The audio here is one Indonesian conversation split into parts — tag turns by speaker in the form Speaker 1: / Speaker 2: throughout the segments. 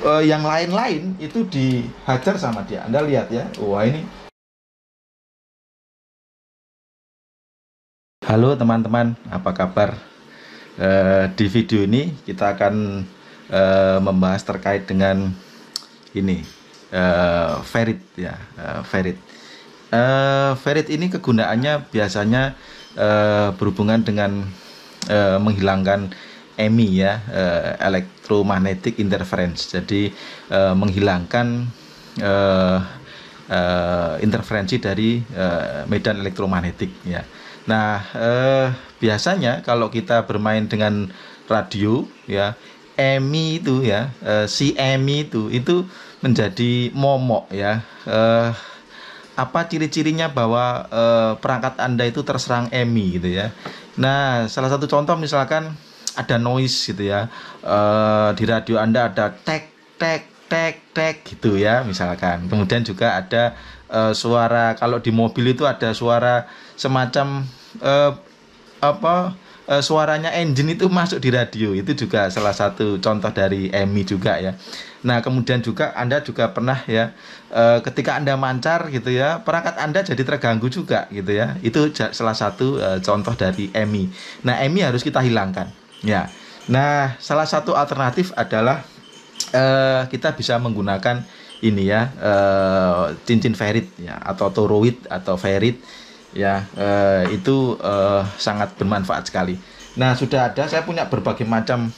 Speaker 1: yang lain-lain itu dihajar sama dia. Anda lihat ya, wah ini. Halo teman-teman, apa kabar? Di video ini kita akan membahas terkait dengan ini, ferrit ya, ferrit. Ferrit ini kegunaannya biasanya berhubungan dengan menghilangkan EMI ya, electromagnetic interference. Jadi menghilangkan interferensi dari medan elektromagnetik ya. Nah, biasanya kalau kita bermain dengan radio ya, EMI itu ya, si EMI itu menjadi momok ya. Apa ciri-cirinya bahwa perangkat Anda itu terserang EMI gitu ya. Nah, salah satu contoh misalkan ada noise gitu ya, di radio Anda ada tek tek tek tek gitu ya misalkan. Kemudian juga ada suara, kalau di mobil itu ada suara semacam suaranya engine itu masuk di radio, itu juga salah satu contoh dari EMI juga ya. Nah, kemudian juga Anda juga pernah ya, ketika Anda mancar gitu ya, perangkat Anda jadi terganggu juga gitu ya. Itu salah satu contoh dari EMI. Nah, EMI harus kita hilangkan ya. Nah, salah satu alternatif adalah kita bisa menggunakan ini ya, cincin ferrit ya, atau toroid atau ferrit ya, itu sangat bermanfaat sekali. Nah, sudah ada, saya punya berbagai macam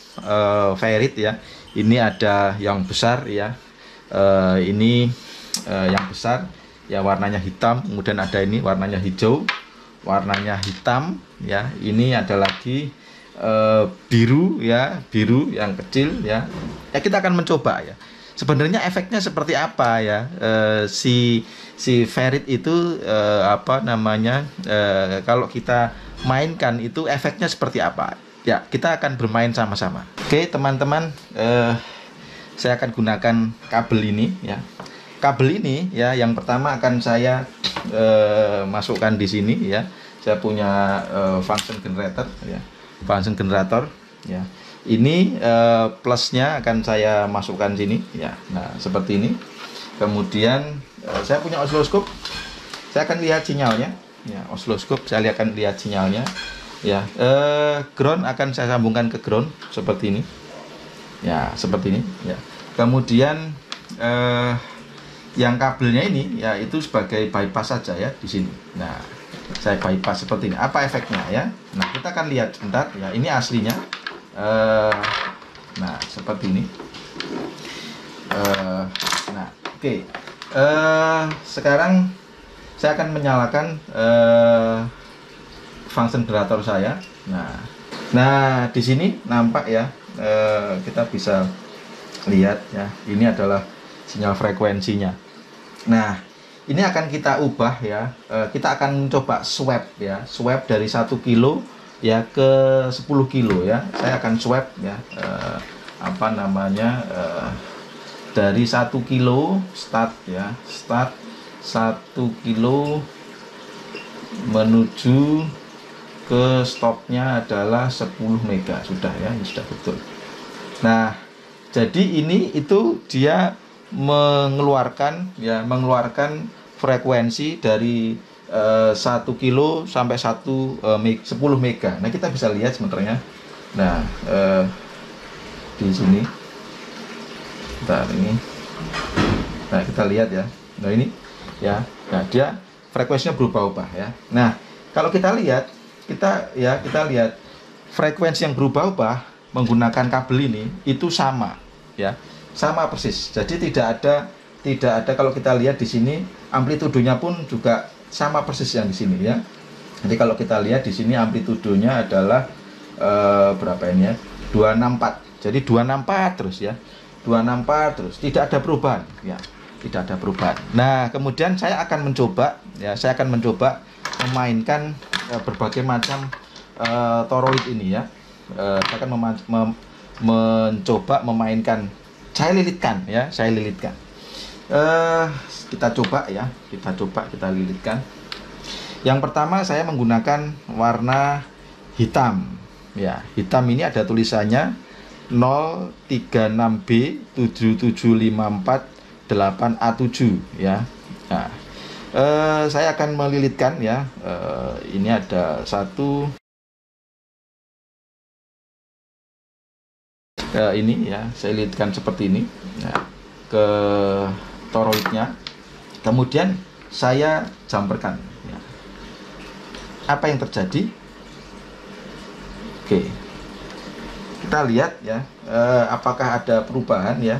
Speaker 1: ferrit ya. Ini ada yang besar ya, ini yang besar ya, warnanya hitam. Kemudian ada ini warnanya hijau, warnanya hitam ya. Ini ada lagi biru ya, biru yang kecil ya. Ya, kita akan mencoba ya. Sebenarnya efeknya seperti apa ya, si ferrit itu apa namanya, kalau kita mainkan itu efeknya seperti apa ya, kita akan bermain sama-sama. Oke teman-teman, saya akan gunakan kabel ini ya. Kabel ini ya, yang pertama akan saya masukkan di sini ya. Saya punya function generator ya, function generator ya. Ini plusnya akan saya masukkan sini ya. Nah, seperti ini. Kemudian saya punya osiloskop. Saya akan lihat sinyalnya ya, osiloskop saya akan lihat sinyalnya ya. Ground akan saya sambungkan ke ground seperti ini. Ya, seperti ini ya. Kemudian yang kabelnya ini ya, itu sebagai bypass saja ya di sini. Nah, saya bypass seperti ini. Apa efeknya ya? Nah, kita akan lihat sebentar ya. Ini aslinya. Nah, seperti ini. Nah, oke. Sekarang saya akan menyalakan function generator saya. Nah, di sini nampak ya. Kita bisa lihat ya. Ini adalah sinyal frekuensinya. Nah, ini akan kita ubah ya. Kita akan coba swap ya. Swap dari 1 kilo ya ke 10 kilo ya. Saya akan swap ya, apa namanya, dari 1 kilo start ya, start 1 kilo menuju ke stopnya adalah 10 mega. Sudah ya, ini sudah betul. Nah, jadi ini itu dia mengeluarkan ya, mengeluarkan frekuensi dari 1 kilo sampai 10 mega. Nah, kita bisa lihat sebenarnya. Nah, di sini. Bentar ini. Nah, kita lihat ya. Nah, ini ya. Nah, dia frekuensinya berubah-ubah ya. Nah, kalau kita lihat, kita lihat frekuensi yang berubah-ubah menggunakan kabel ini itu sama ya. Sama persis. Jadi tidak ada kalau kita lihat di sini amplitudenya pun juga sama persis yang di sini ya. Jadi kalau kita lihat di sini amplitudenya adalah berapa ini ya? 264. Jadi 264 terus ya. 264 terus, tidak ada perubahan ya. Tidak ada perubahan. Nah, kemudian saya akan mencoba ya, saya akan mencoba memainkan berbagai macam toroid ini ya. Saya akan mencoba memainkan, saya lilitkan ya, saya lilitkan. Kita coba ya, kita lilitkan. Yang pertama saya menggunakan warna hitam ya. Hitam ini ada tulisannya 036B7754 8A7 ya. Nah, saya akan melilitkan ya. Ini ada satu ini ya, saya lilitkan seperti ini ya, ke toroidnya. Kemudian saya jamperkan ya. Apa yang terjadi? Oke, kita lihat ya, apakah ada perubahan ya.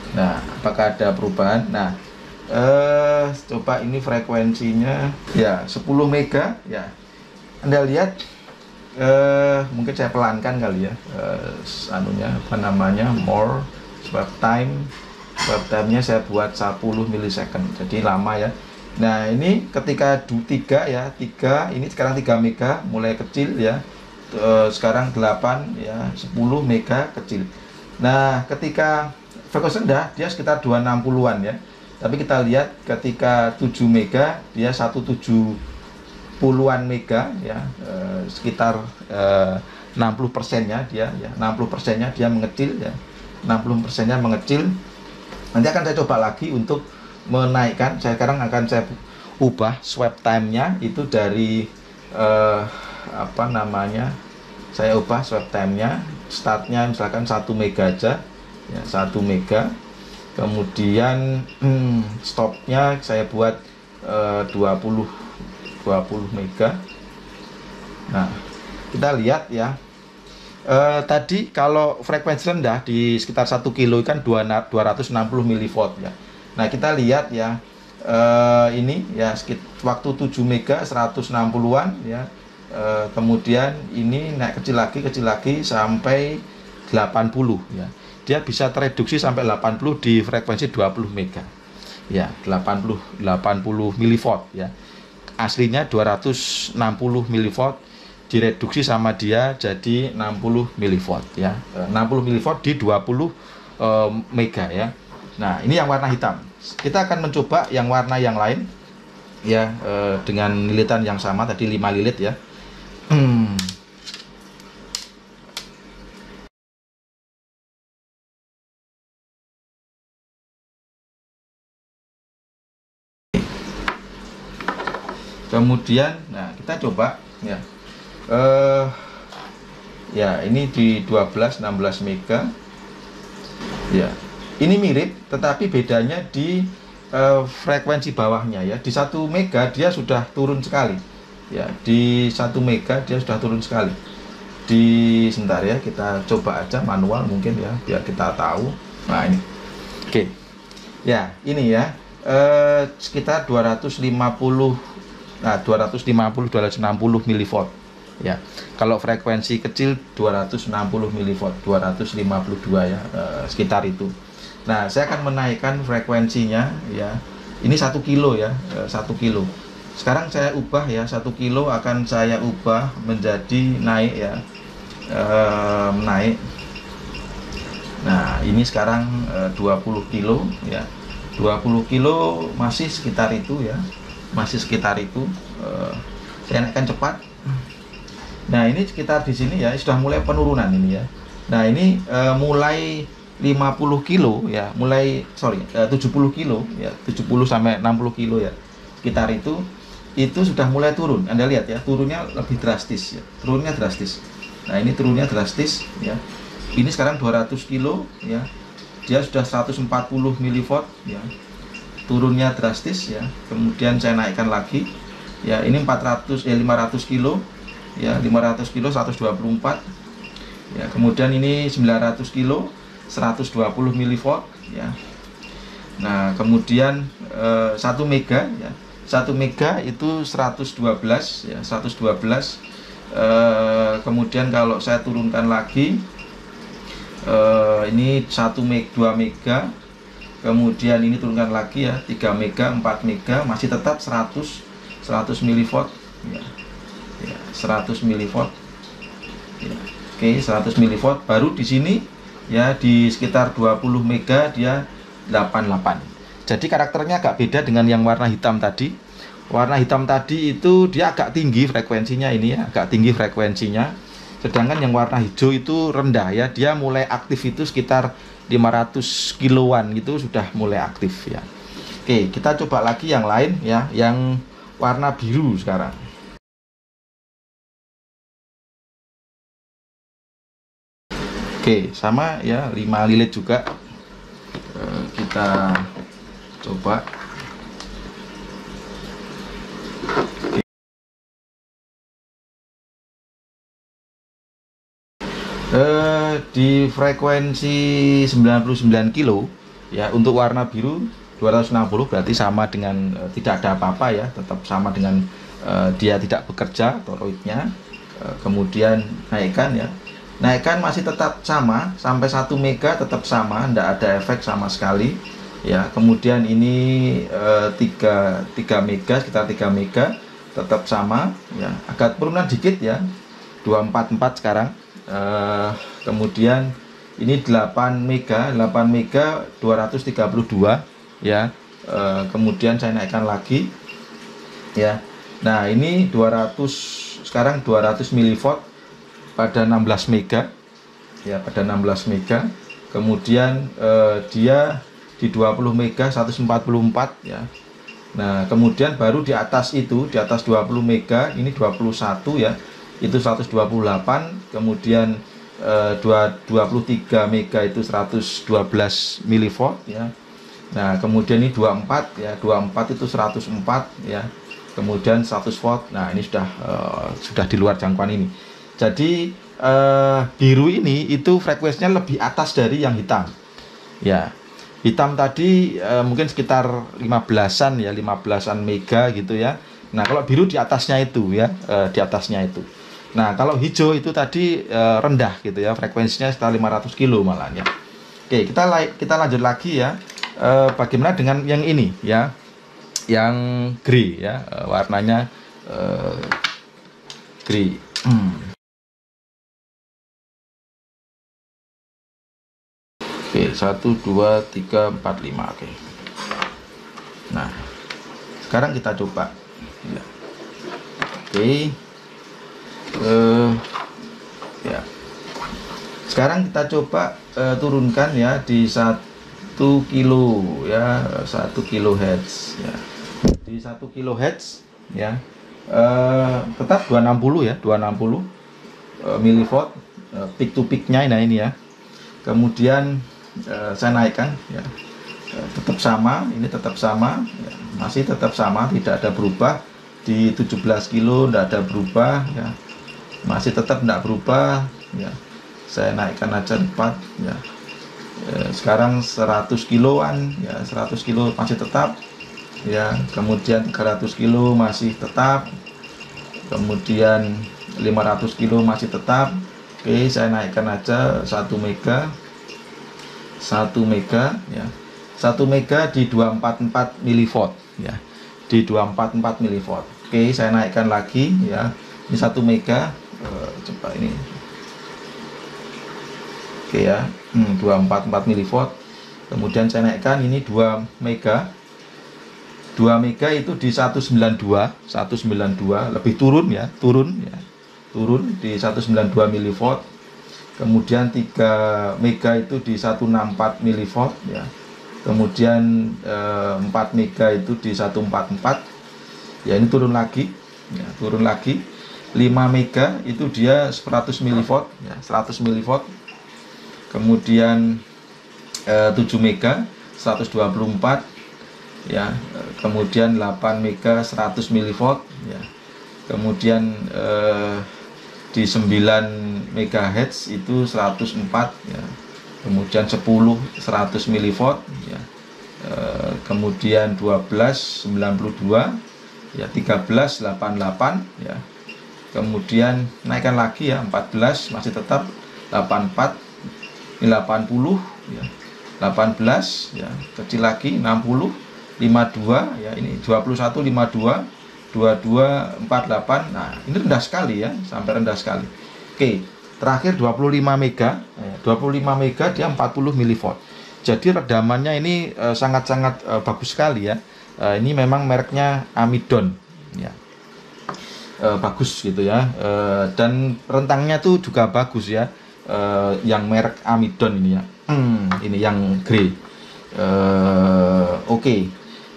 Speaker 1: Nah, apakah ada perubahan? Nah, coba ini frekuensinya ya 10 mega ya. Anda lihat, mungkin saya pelankan kali ya, anunya apa namanya, more swap time-nya saya buat 10 milisecond, jadi lama ya. Nah, ini ketika 3 ya, 3 ini sekarang 3 mega mulai kecil ya, sekarang 8 ya, 10 mega kecil. Nah, ketika frekuensi rendah dia sekitar 260-an ya, tapi kita lihat ketika 7 mega dia 170-an mega ya, sekitar 60%-nya dia ya, 60%-nya dia mengecil ya, 60%-nya mengecil. Nanti akan saya coba lagi untuk menaikkan. Sekarang akan saya ubah swap time-nya itu dari apa namanya, saya ubah swap time-nya, startnya misalkan 1 mega aja ya, 1 mega. Kemudian stopnya saya buat 20 mega. Nah, kita lihat ya, tadi kalau frekuensi rendah di sekitar 1 kilo kan 260 milivolt ya. Nah, kita lihat ya, ini ya waktu 7 mega 160-an ya, kemudian ini naik kecil lagi sampai 80 ya. Dia bisa tereduksi sampai 80 di frekuensi 20 mega ya, 80 milivolt ya. Aslinya 260 milivolt, direduksi sama dia jadi 60 milivolt ya, 60 milivolt di 20 mega ya. Nah, ini yang warna hitam. Kita akan mencoba yang warna yang lain ya, dengan lilitan yang sama tadi 5 lilit ya. Kemudian, nah kita coba ya, ya ini di 12-16 mega ya. Ini mirip, tetapi bedanya di frekuensi bawahnya ya. Di 1 mega dia sudah turun sekali ya, di 1 mega dia sudah turun sekali. Sebentar ya, kita coba aja manual mungkin ya, biar kita tahu. Nah, ini oke ya, ini ya, sekitar 250 260 milivolt ya. Kalau frekuensi kecil 260 milivolt, 252 ya, sekitar itu. Nah, saya akan menaikkan frekuensinya ya. Ini 1 kilo ya, 1 kilo. Sekarang saya ubah ya, 1 kilo akan saya ubah menjadi naik ya, naik. Nah, ini sekarang 20 kilo ya. 20 kilo masih sekitar itu ya, masih sekitar itu. Saya naikkan cepat. Nah, ini sekitar di sini ya, sudah mulai penurunan ini ya. Nah, ini mulai 50 kilo ya, 70 kilo ya, 70 sampai 60 kilo ya, sekitar itu sudah mulai turun. Anda lihat ya, turunnya lebih drastis ya, turunnya drastis. Nah, ini turunnya drastis ya. Ini sekarang 200 kilo ya, dia sudah 140 milivolt ya, turunnya drastis ya. Kemudian saya naikkan lagi ya, ini 500 kilo ya, 500 kilo 124 ya. Kemudian ini 900 kilo 120 milivolt ya. Nah, kemudian 1 mega ya, 1 mega itu 112 ya, 112. Kemudian kalau saya turunkan lagi, ini 1 mega, 2 mega, kemudian ini turunkan lagi ya, 3 mega, 4 mega, masih tetap 100 milivolt ya, 100 milivolt ya. Oke, 100 milivolt. Baru di sini ya, di sekitar 20 mega dia 88. Jadi karakternya agak beda dengan yang warna hitam tadi. Warna hitam tadi itu dia agak tinggi frekuensinya, ini ya, agak tinggi frekuensinya. Sedangkan yang warna hijau itu rendah ya, dia mulai aktif itu sekitar 500 kiloan gitu sudah mulai aktif ya. Oke, kita coba lagi yang lain ya, yang warna biru sekarang. Oke, sama ya, 5 lilit juga. Kita coba. Di frekuensi 99 kilo ya, untuk warna biru 260, berarti sama dengan tidak ada apa-apa ya, tetap sama dengan dia tidak bekerja toroidnya. Kemudian naikkan ya, naikkan masih tetap sama sampai 1 mega, tetap sama, tidak ada efek sama sekali ya. Kemudian ini 3 mega, sekitar 3 mega tetap sama ya, agak turunan dikit ya, 244 sekarang. Kemudian ini 8 mega 232 ya. Kemudian saya naikkan lagi ya. Nah, ini 200, sekarang 200 milivolt pada 16 mega ya, pada 16 mega. Kemudian dia di 20 mega 144 ya. Nah, kemudian baru di atas itu, di atas 20 mega ini 21 ya, itu 128. Kemudian 23 mega itu 112 milivolt ya. Nah, kemudian ini 24 ya, 24 itu 104 ya. Kemudian 100 volt. Nah, ini sudah di luar jangkauan ini. Jadi biru ini itu frekuensinya lebih atas dari yang hitam ya. Hitam tadi mungkin sekitar 15-an ya, 15-an mega gitu ya. Nah, kalau biru di atasnya itu ya, di atasnya itu. Nah, kalau hijau itu tadi rendah gitu ya, frekuensinya sekitar 500 kilo malah ya. Oke, kita lanjut lagi ya. Bagaimana dengan yang ini ya, yang grey ya, warnanya grey. Oke, 1 2 3 4 5. Oke. Nah, sekarang kita coba ya. Oke. Ya. Sekarang kita coba turunkan ya di 1 kilo ya, 1 kilohertz ya. Di 1 kilohertz ya. Tetap 260 ya, 260 milivolt peak to peaknya ini ya. Kemudian saya naikkan ya, tetap sama, ini tetap sama ya, masih tetap sama, tidak ada berubah. Di 17 kilo tidak ada berubah ya, masih tetap tidak berubah ya. Saya naikkan aja 4 ya. Sekarang 100 kiloan ya, 100 kilo masih tetap ya. Kemudian 300 kilo masih tetap. Kemudian 500 kilo masih tetap. Oke, saya naikkan aja 1 mega. 1 mega ya. 1 mega di 244 milivolt ya. Di 244 milivolt. Oke, saya naikkan lagi ya. Ini 1 mega. Coba ini. Oke ya. 244 milivolt. Kemudian saya naikkan ini 2 mega. 2 mega itu di 192, 192 lebih turun ya, turun di 192 milivolt. Kemudian 3 mega itu di 164 milivolt ya. Kemudian 4 mega itu di 144 ya, ini turun lagi ya, turun lagi. 5 mega itu dia 100 milivolt ya, 100 milivolt. Kemudian 7 mega 124 ya. Kemudian 8 mega 100 milivolt ya. Kemudian di 9 MHz itu 104 ya. Kemudian 10 100 milivolt ya. Kemudian 12 92 ya, 13 88 ya. Kemudian naikkan lagi ya, 14 masih tetap 84, ini 80 ya. 18 ya, kecil lagi 60, 52 ya, ini 21 52, 22 48. Nah, ini rendah sekali ya, sampai rendah sekali. Oke, terakhir 25 mega. 25 mega dia 40 milivolt. Jadi redamannya ini sangat-sangat bagus sekali ya. Ini memang mereknya Amidon ya. Bagus gitu ya. Dan rentangnya tuh juga bagus ya. Yang merek Amidon ini ya. Ini yang grey. Oke.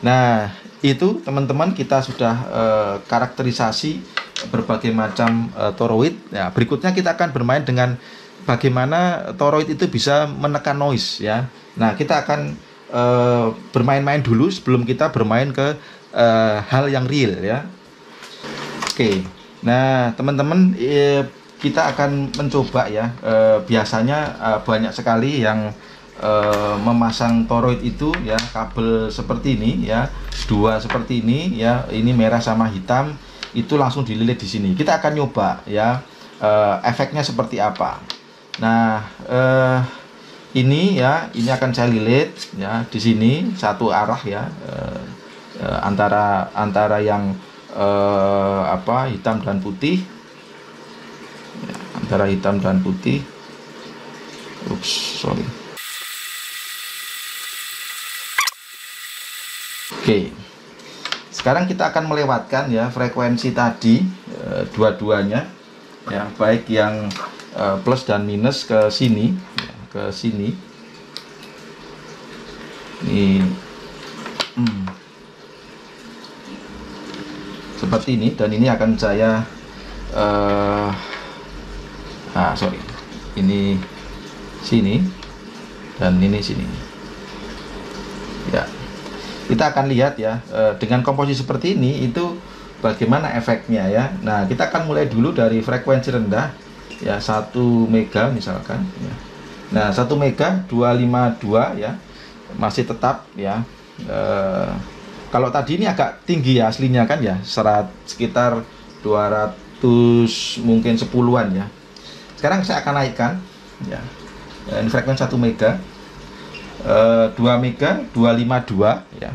Speaker 1: Nah, itu teman-teman kita sudah karakterisasi berbagai macam toroid. Ya, berikutnya kita akan bermain dengan bagaimana toroid itu bisa menekan noise ya. Nah, kita akan bermain-main dulu sebelum kita bermain ke hal yang real ya. Oke. Nah, teman-teman, kita akan mencoba ya. Biasanya banyak sekali yang memasang toroid itu ya, kabel seperti ini ya, dua seperti ini ya, ini merah sama hitam, itu langsung dililit di sini. Kita akan nyoba ya, efeknya seperti apa. Nah, ini ya, ini akan saya lilit ya di sini satu arah ya, antara yang hitam dan putih ya, antara hitam dan putih. Sorry. Oke, sekarang kita akan melewatkan ya frekuensi tadi dua-duanya ya, baik yang plus dan minus ke sini ya, ke sini. Ini seperti ini, dan ini akan saya ini sini dan ini sini ya. Kita akan lihat ya, dengan komposisi seperti ini itu bagaimana efeknya ya. Nah, kita akan mulai dulu dari frekuensi rendah ya, 1 mega misalkan ya. Nah, 1 mega 252 ya, masih tetap ya. Kalau tadi ini agak tinggi ya aslinya kan ya, sekitar 200 mungkin 10-an ya. Sekarang saya akan naikkan ya, ini frekuensi 1 mega, 2 mega 252 ya.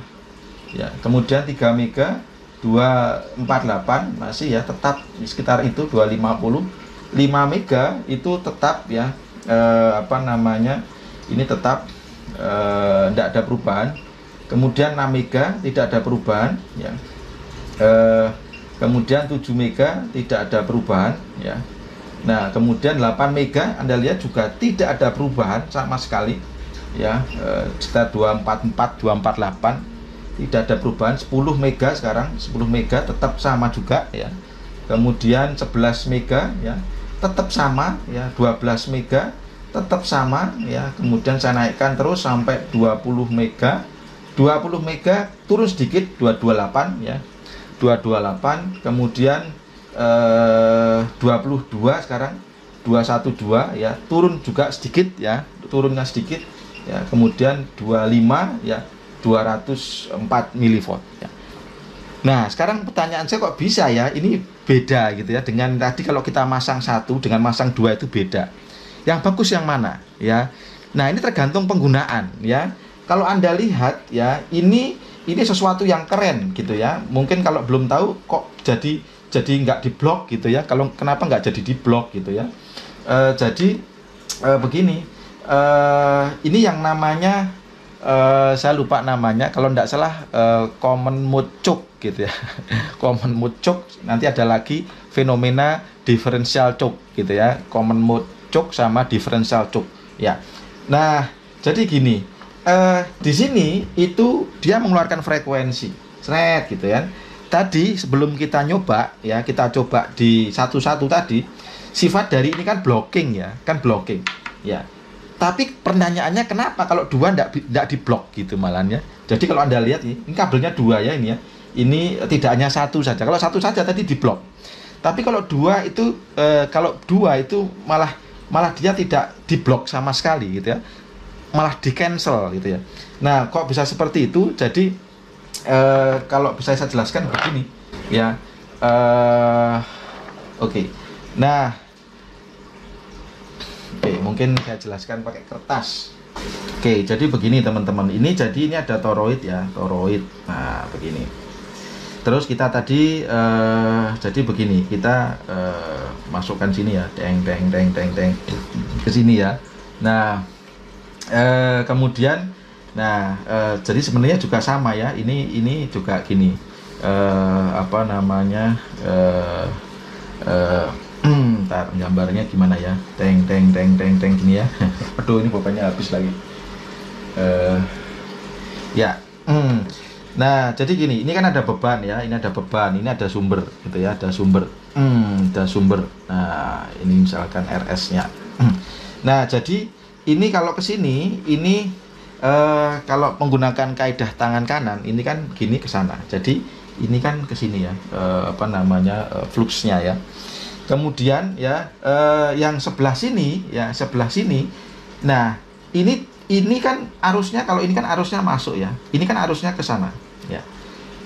Speaker 1: Ya, kemudian 3 mega 248 masih ya, tetap di sekitar itu 250. 5 mega itu tetap ya, ini tetap tidak ada perubahan. Kemudian 6 mega tidak ada perubahan ya. Kemudian 7 mega tidak ada perubahan ya. Nah, kemudian 8 mega Anda lihat juga tidak ada perubahan sama sekali ya, sekitar 244 248 tidak ada perubahan. 10 mega sekarang, 10 mega tetap sama juga ya. Kemudian 11 mega ya, tetap sama ya. 12 mega tetap sama ya. Kemudian saya naikkan terus sampai 20 mega. 20 mega turun sedikit, 228 ya, 228. Kemudian 22 sekarang, 212 ya, turun juga sedikit ya, turunnya sedikit ya. Kemudian 25 ya, 204 milivolt ya. Nah, sekarang pertanyaan saya, kok bisa ya ini beda gitu ya, dengan tadi kalau kita masang 1 dengan masang 2 itu beda. Yang bagus yang mana ya? Nah, ini tergantung penggunaan ya. Kalau Anda lihat ya, ini sesuatu yang keren gitu ya. Mungkin kalau belum tahu kok jadi nggak diblok gitu ya. Kalau kenapa nggak jadi diblok gitu ya? Jadi begini, ini yang namanya saya lupa namanya. Kalau nggak salah common mode choke gitu ya. Common mode choke. Nanti ada lagi fenomena differential choke gitu ya. Common mode choke sama differential choke ya. Nah, jadi gini. Di sini itu dia mengeluarkan frekuensi seret gitu ya. Tadi sebelum kita nyoba ya, kita coba di satu-satu tadi, sifat dari ini kan blocking ya, kan blocking ya. Tapi pertanyaannya kenapa kalau 2 tidak diblok gitu malahnya. Jadi kalau Anda lihat ini kabelnya 2 ya ini ya. Ini tidak hanya 1 saja. Kalau 1 saja tadi diblok. Tapi kalau 2 itu itu malah dia tidak diblok sama sekali gitu ya. Malah di cancel gitu ya. Nah, kok bisa seperti itu? Jadi kalau bisa saya jelaskan begini ya. Oke. Nah, mungkin saya jelaskan pakai kertas. Oke, jadi begini teman-teman. Ini ada toroid ya, toroid. Nah, begini. Terus kita tadi jadi begini, kita masukkan sini ya, deng ke sini ya. Nah, kemudian Nah, jadi sebenarnya juga sama ya. Ini juga gini. Apa namanya? Ntar gambarnya gimana ya? Teng teng teng teng teng gini ya. Aduh, ini pokoknya habis lagi. Ya. Nah, jadi gini, ini kan ada beban ya, ini ada beban, ini ada sumber gitu ya, ada sumber. Ada sumber. Nah, ini misalkan RS-nya. Nah, jadi ini kalau ke sini, ini kalau menggunakan kaidah tangan kanan, ini kan gini ke sana. Jadi ini kan ke sini ya, apa namanya, fluxnya ya. Kemudian ya, yang sebelah sini ya, sebelah sini. Nah, ini kan arusnya, kalau ini kan arusnya masuk ya. Ini kan arusnya ke sana ya.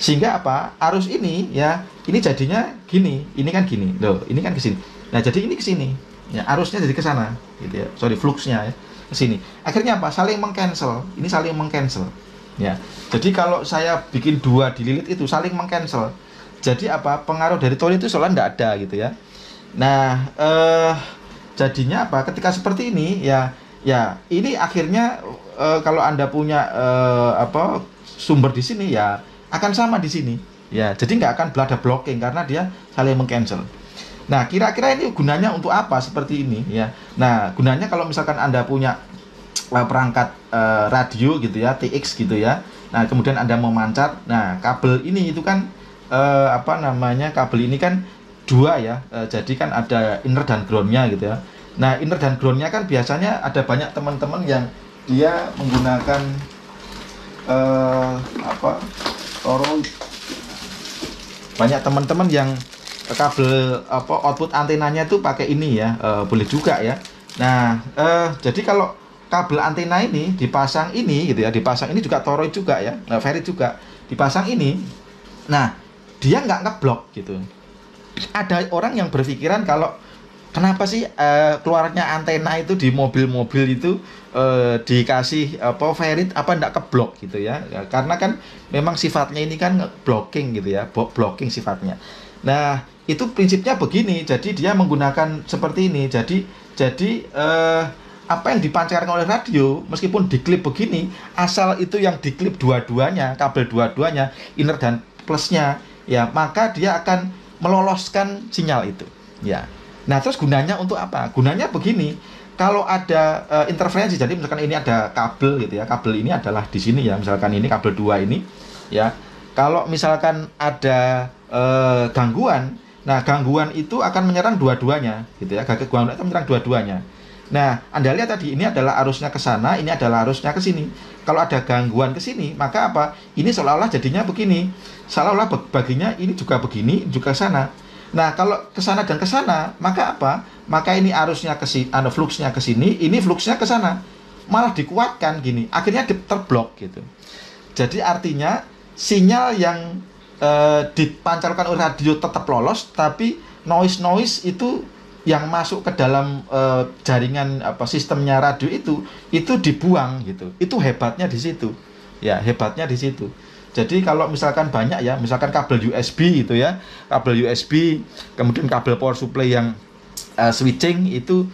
Speaker 1: Sehingga apa? Arus ini ya, ini jadinya gini. Ini kan gini. Loh, ini kan ke sini. Nah, jadi ini ke sini. Ya, arusnya jadi ke sana gitu ya. Sorry, fluxnya ya ke sini. Akhirnya apa? Saling mengcancel. Ini saling mengcancel. Ya. Jadi kalau saya bikin dua dililit itu saling mengcancel. Jadi apa? Pengaruh dari toroid itu seolah enggak ada gitu ya. Nah, jadinya apa? Ketika seperti ini ya, ya ini akhirnya kalau Anda punya apa sumber di sini ya akan sama di sini. Ya, jadi nggak akan ada blocking karena dia saling mengcancel. Nah, kira-kira ini gunanya untuk apa seperti ini ya? Nah, gunanya kalau misalkan Anda punya perangkat radio gitu ya, TX gitu ya. Nah, kemudian Anda memancar. Nah, kabel ini itu kan apa namanya? Kabel ini kan dua ya, jadi kan ada inner dan groundnya gitu ya. Nah, inner dan groundnya kan biasanya ada banyak teman-teman yang dia menggunakan apa toroid. Banyak teman-teman yang kabel apa output antenanya itu pakai ini ya, boleh juga ya. Nah, jadi kalau kabel antena ini dipasang ini gitu ya, dipasang ini juga toroid juga ya, ferrit juga dipasang ini. Nah, dia nggak ngeblok gitu. Ada orang yang berpikiran kalau kenapa sih keluarnya antena itu di mobil-mobil itu dikasih apa ferrit apa enggak keblok gitu ya. Ya karena kan memang sifatnya ini kan blocking gitu ya, blocking sifatnya. Nah, itu prinsipnya begini. Jadi dia menggunakan seperti ini. Jadi apa yang dipancarkan oleh radio meskipun diklip begini, asal itu yang diklip dua-duanya, kabel dua-duanya, inner dan plusnya, ya maka dia akan meloloskan sinyal itu ya. Nah, terus gunanya untuk apa? Gunanya begini, kalau ada interferensi, jadi misalkan ini ada kabel gitu ya, kabel ini adalah di sini ya, misalkan ini kabel 2 ini ya, kalau misalkan ada gangguan, nah gangguan itu akan menyerang dua-duanya gitu ya, gangguan itu menyerang dua-duanya. Nah, Anda lihat tadi ini adalah arusnya ke sana, ini adalah arusnya ke sini. Kalau ada gangguan ke sini, maka apa? Ini seolah-olah jadinya begini. Seolah-olah baginya ini juga begini, juga sana. Nah, kalau ke sana dan ke sana, maka apa? Maka ini arusnya ke sini, fluxnya ke sini, ini fluxnya ke sana. Malah dikuatkan gini. Akhirnya terblok gitu. Jadi artinya sinyal yang dipancarkan oleh radio tetap lolos, tapi noise itu yang masuk ke dalam jaringan apa sistemnya radio itu dibuang gitu. Itu hebatnya di situ. Ya, hebatnya di situ. Jadi kalau misalkan banyak ya, misalkan kabel USB gitu ya, kabel USB, kemudian kabel power supply yang switching itu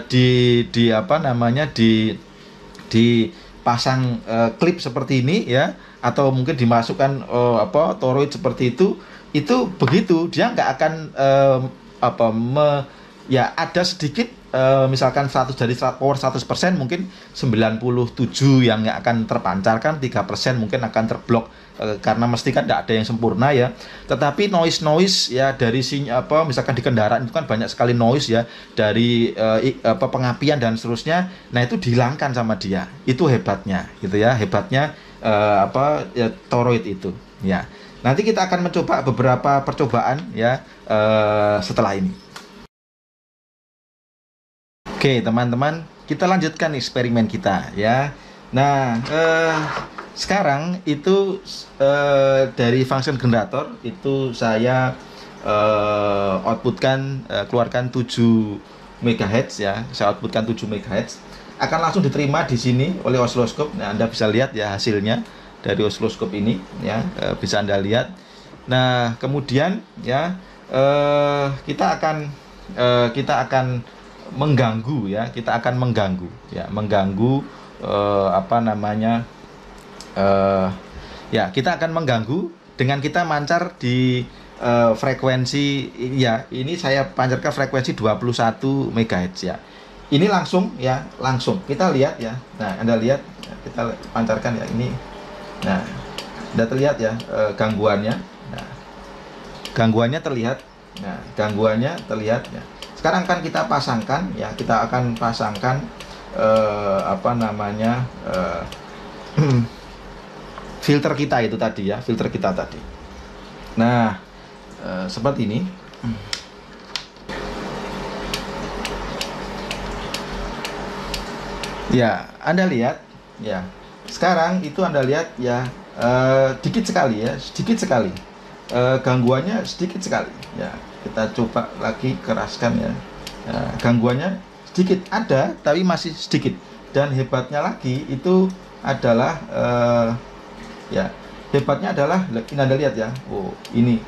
Speaker 1: di apa namanya dipasang klip seperti ini ya, atau mungkin dimasukkan apa toroid seperti itu begitu dia nggak akan apa ya ada sedikit misalkan 100 dari power 100% mungkin 97 yang akan terpancarkan, 3% mungkin akan terblok karena mesti kan tidak ada yang sempurna ya. Tetapi noise ya dari apa misalkan di kendaraan itu kan banyak sekali noise ya dari apa pengapian dan seterusnya. Nah, itu dihilangkan sama dia. Itu hebatnya gitu ya, hebatnya apa ya, toroid itu ya. Nanti kita akan mencoba beberapa percobaan ya setelah ini. Oke, teman-teman, kita lanjutkan eksperimen kita ya. Nah, sekarang itu dari function generator itu saya outputkan keluarkan 7 MHz ya. Saya outputkan 7 MHz. Akan langsung diterima di sini oleh osiloskop. Nah, Anda bisa lihat ya hasilnya dari osiloskop ini ya, bisa Anda lihat. Nah, kemudian ya kita akan mengganggu ya, kita akan mengganggu ya, mengganggu apa namanya Ya, kita akan mengganggu dengan kita mancar di frekuensi ya. Ini saya pancarkan frekuensi 21 MHz ya. Ini langsung ya, langsung. Kita lihat ya. Nah, Anda lihat, kita pancarkan ya ini. Nah, Anda terlihat ya gangguannya. Nah, gangguannya terlihat. Nah, gangguannya terlihat ya. Sekarang kan kita pasangkan ya, kita akan pasangkan apa namanya filter kita itu tadi ya, filter kita tadi. Nah, seperti ini. Ya, Anda lihat ya. Sekarang itu Anda lihat ya, dikit sekali ya, sedikit sekali. Gangguannya sedikit sekali ya. Kita coba lagi keraskan ya. Gangguannya sedikit ada, tapi masih sedikit. Dan hebatnya lagi itu adalah ya, hebatnya adalah ini Anda lihat ya. Ini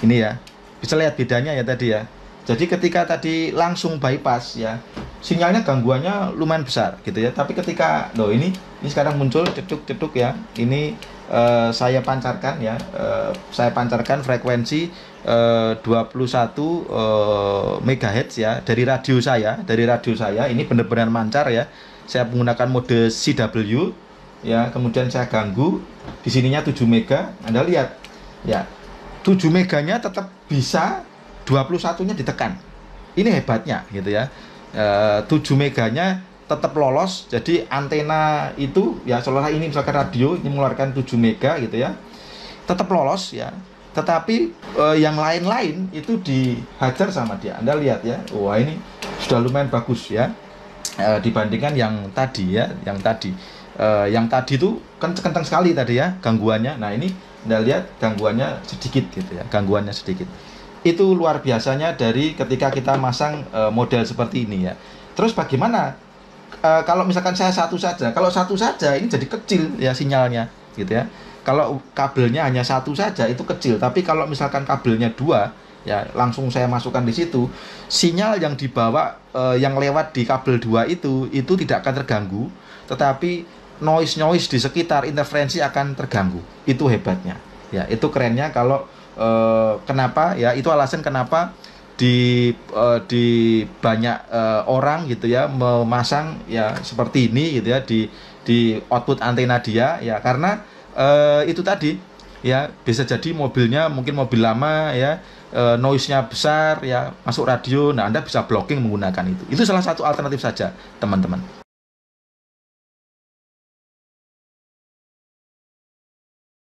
Speaker 1: ya. Bisa lihat bedanya ya tadi ya. Jadi ketika tadi langsung bypass ya, sinyalnya gangguannya lumayan besar gitu ya. Tapi ketika ini sekarang muncul cetuk-cetuk ya. Ini saya pancarkan ya. Saya pancarkan frekuensi 21 MHz ya dari radio saya. Dari radio saya ini benar-benar mancar ya. Saya menggunakan mode CW ya, kemudian saya ganggu di sininya 7 mega. Anda lihat ya, 7 meganya tetap bisa, 21-nya ditekan. Ini hebatnya gitu ya. 7 meganya tetap lolos. Jadi antena itu ya, seolah ini misalkan radio ini mengeluarkan 7 mega gitu ya, tetap lolos ya. Tetapi yang lain-lain itu dihajar sama dia. Anda lihat ya, wah ini sudah lumayan bagus ya, dibandingkan yang tadi ya, yang tadi itu kan kencang sekali tadi ya gangguannya. Nah ini Anda lihat gangguannya sedikit gitu ya, gangguannya sedikit. Itu luar biasanya dari ketika kita masang model seperti ini ya. Terus bagaimana kalau misalkan saya satu saja? Kalau satu saja ini jadi kecil ya sinyalnya gitu ya. Kalau kabelnya hanya satu saja itu kecil, tapi kalau misalkan kabelnya dua ya, langsung saya masukkan di situ, sinyal yang dibawa yang lewat di kabel dua itu tidak akan terganggu, tetapi noise di sekitar interferensi akan terganggu. Itu hebatnya ya, itu kerennya. Kalau kenapa ya, itu alasan kenapa di banyak orang gitu ya memasang ya seperti ini gitu ya di output antena dia ya, karena itu tadi ya, bisa jadi mobilnya mungkin mobil lama ya, noise-nya besar ya, masuk radio. Nah, Anda bisa blocking menggunakan itu. Itu salah satu alternatif saja, teman-teman.